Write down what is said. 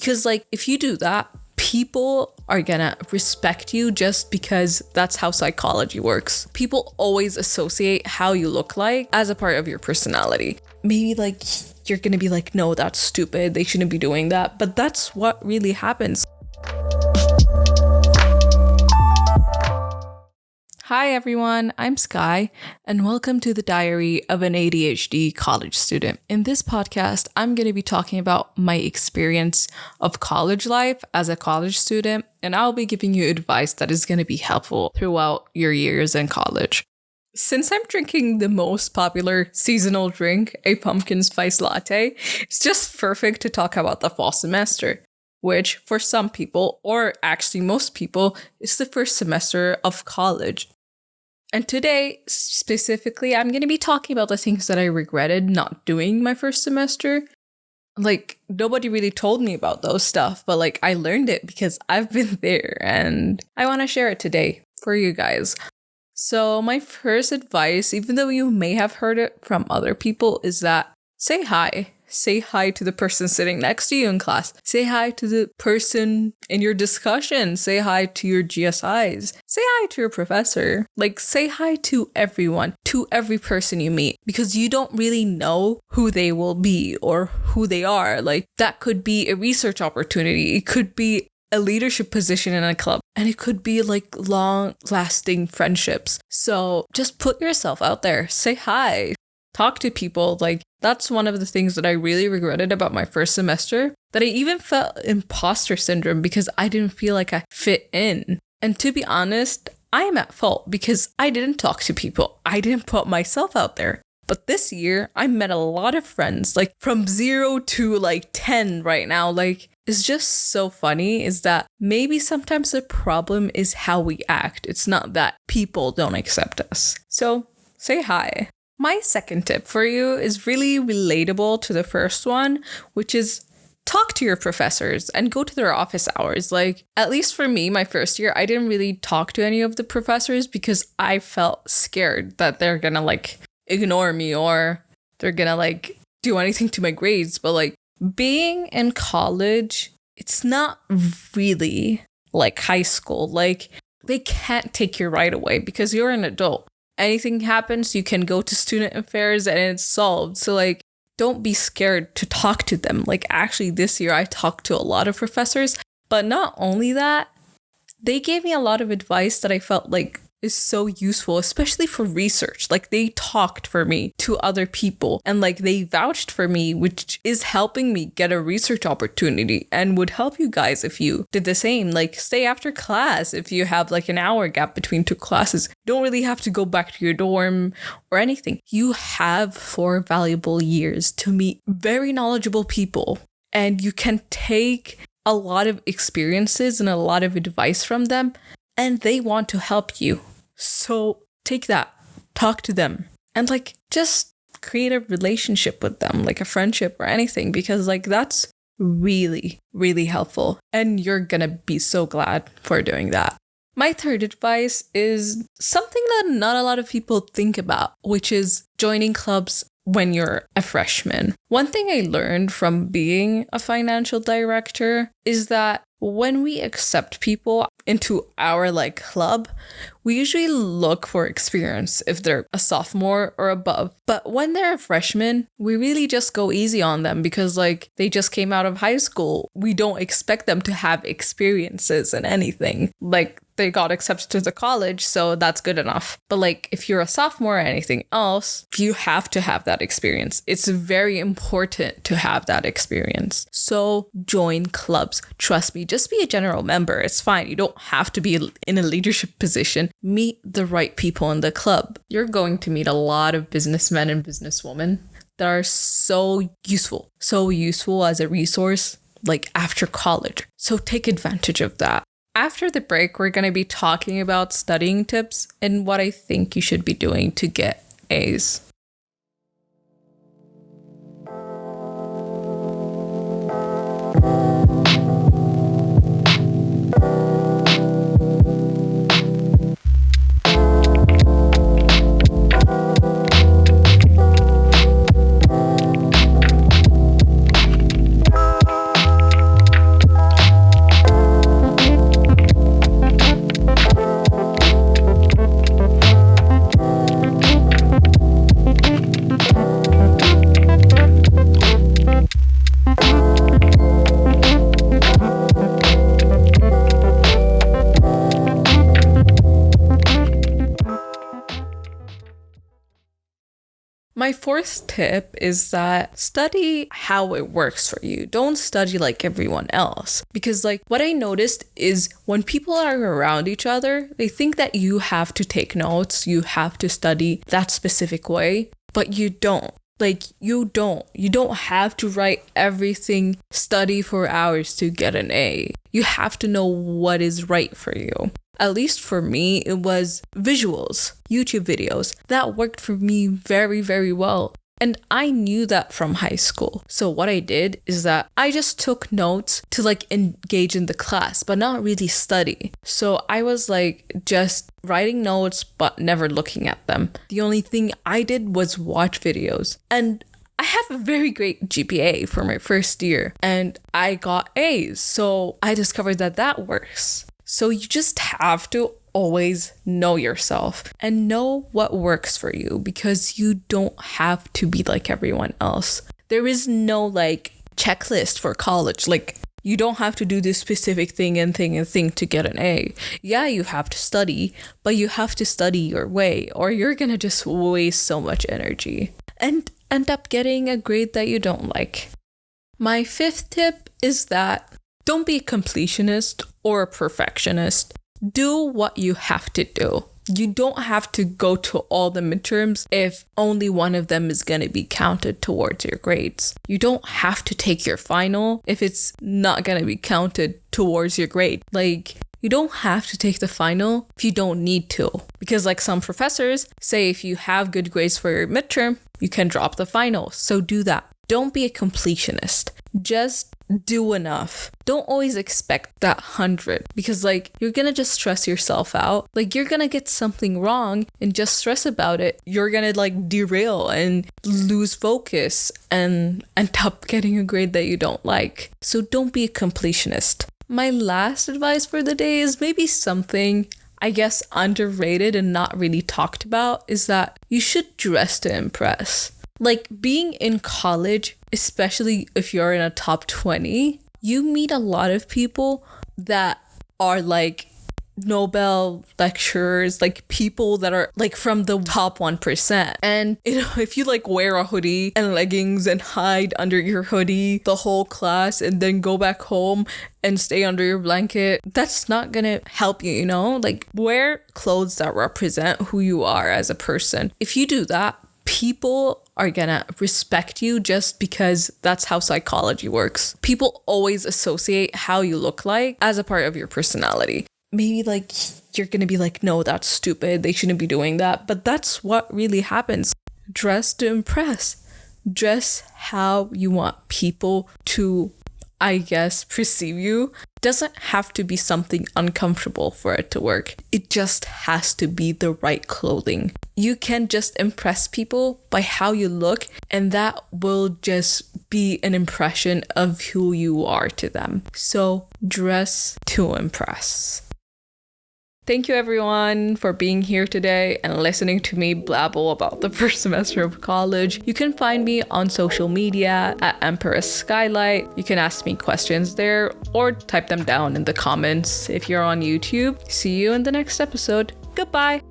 Because like if you do that, people are gonna respect you just because that's how psychology works. People always associate how you look like as a part of your personality. Maybe like you're gonna be like, no, that's stupid, they shouldn't be doing that, but that's what really happens. Hi everyone, I'm Sky, and welcome to the Diary of an ADHD college student. In this podcast, I'm going to be talking about my experience of college life as a college student, and I'll be giving you advice that is going to be helpful throughout your years in college. Since I'm drinking the most popular seasonal drink, a pumpkin spice latte, it's just perfect to talk about the fall semester, which for some people, or actually most people, is the first semester of college. And today, specifically, I'm going to be talking about the things that I regretted not doing my first semester. Like, nobody really told me about those stuff, but like, I learned it because I've been there and I want to share it today for you guys. So my first advice, even though you may have heard it from other people, is that say hi. Say hi to the person sitting next to you in class. Say hi to the person in your discussion. Say hi to your GSIs. Say hi to your professor. Like, say hi to everyone, to every person you meet, because you don't really know who they will be or who they are. Like, that could be a research opportunity. It could be a leadership position in a club, and it could be like long-lasting friendships. So just put yourself out there. Say hi. Talk to people. Like, that's one of the things that I really regretted about my first semester, that I even felt imposter syndrome because I didn't feel like I fit in. And to be honest, I am at fault because I didn't talk to people. I didn't put myself out there. But this year, I met a lot of friends, like from 0 to like 10 right now. Like, it's just so funny is that maybe sometimes the problem is how we act. It's not that people don't accept us. So say hi. My second tip for you is really relatable to the first one, which is talk to your professors and go to their office hours. Like, at least for me, my first year, I didn't really talk to any of the professors because I felt scared that they're gonna like ignore me or they're gonna like do anything to my grades. But like being in college, it's not really like high school. Like, they can't take you right away because you're an adult. Anything happens, you can go to student affairs and it's solved. So like, don't be scared to talk to them. Like, actually this year I talked to a lot of professors, but not only that, they gave me a lot of advice that I felt like is so useful, especially for research. Like, they talked for me to other people and like they vouched for me, which is helping me get a research opportunity and would help you guys if you did the same. Like, stay after class if you have like an hour gap between two classes. You don't really have to go back to your dorm or anything. You have 4 valuable years to meet very knowledgeable people, and you can take a lot of experiences and a lot of advice from them, and they want to help you. So take that, talk to them, and like just create a relationship with them, like a friendship or anything, because like that's really, really helpful. And you're gonna be so glad for doing that. My third advice is something that not a lot of people think about, which is joining clubs when you're a freshman. One thing I learned from being a financial director is that when we accept people into our like club, we usually look for experience if they're a sophomore or above. But when they're a freshman, we really just go easy on them because like they just came out of high school. We don't expect them to have experiences in anything. Like, they got accepted to the college, so that's good enough. But like, if you're a sophomore or anything else, you have to have that experience. It's very important to have that experience. So join clubs. Trust me, just be a general member. It's fine. You don't have to be in a leadership position. Meet the right people in the club. You're going to meet a lot of businessmen and businesswomen that are so useful as a resource, like after college. So take advantage of that. After the break, we're going to be talking about studying tips and what I think you should be doing to get A's. My fourth tip is that study how it works for you. Don't study like everyone else. Because like what I noticed is when people are around each other, they think that you have to take notes, you have to study that specific way, but you don't. Like you don't have to write everything, study for hours to get an A. You have to know what is right for you. At least for me, it was visuals, YouTube videos. That worked for me very, very well. And I knew that from high school. So what I did is that I just took notes to like engage in the class, but not really study. So I was like just writing notes, but never looking at them. The only thing I did was watch videos. And I have a very great GPA for my first year and I got A's. So I discovered that that works. So you just have to always know yourself and know what works for you because you don't have to be like everyone else. There is no like checklist for college. Like you don't have to do this specific thing to get an A. Yeah, you have to study, but you have to study your way or you're gonna just waste so much energy and end up getting a grade that you don't like. My fifth tip is that don't be a completionist or a perfectionist. Do what you have to do. You don't have to go to all the midterms if only one of them is going to be counted towards your grades. You don't have to take your final if it's not going to be counted towards your grade. Like, you don't have to take the final if you don't need to. Because like some professors say if you have good grades for your midterm, you can drop the final. So do that. Don't be a completionist. Just do enough. Don't always expect that 100 because like you're gonna just stress yourself out. Like you're gonna get something wrong and just stress about it. You're gonna like derail and lose focus and end up getting a grade that you don't like. So don't be a completionist. My last advice for the day is maybe something I guess underrated and not really talked about is that you should dress to impress. Like being in college, especially if you're in a top 20, you meet a lot of people that are like Nobel lecturers, like people that are like from the top 1%. And you know, if you like wear a hoodie and leggings and hide under your hoodie the whole class and then go back home and stay under your blanket, that's not gonna help you, you know? Like wear clothes that represent who you are as a person. If you do that, people are gonna respect you just because that's how psychology works. People always associate how you look like as a part of your personality. Maybe like you're gonna be like, no, that's stupid. They shouldn't be doing that. But that's what really happens. Dress to impress. Dress how you want people to, I guess, perceive you. Doesn't have to be something uncomfortable for it to work. It just has to be the right clothing. You can just impress people by how you look, and that will just be an impression of who you are to them. So dress to impress. Thank you everyone for being here today and listening to me blabble about the first semester of college. You can find me on social media at Empress Skylight. You can ask me questions there or type them down in the comments if you're on YouTube. See you in the next episode. Goodbye.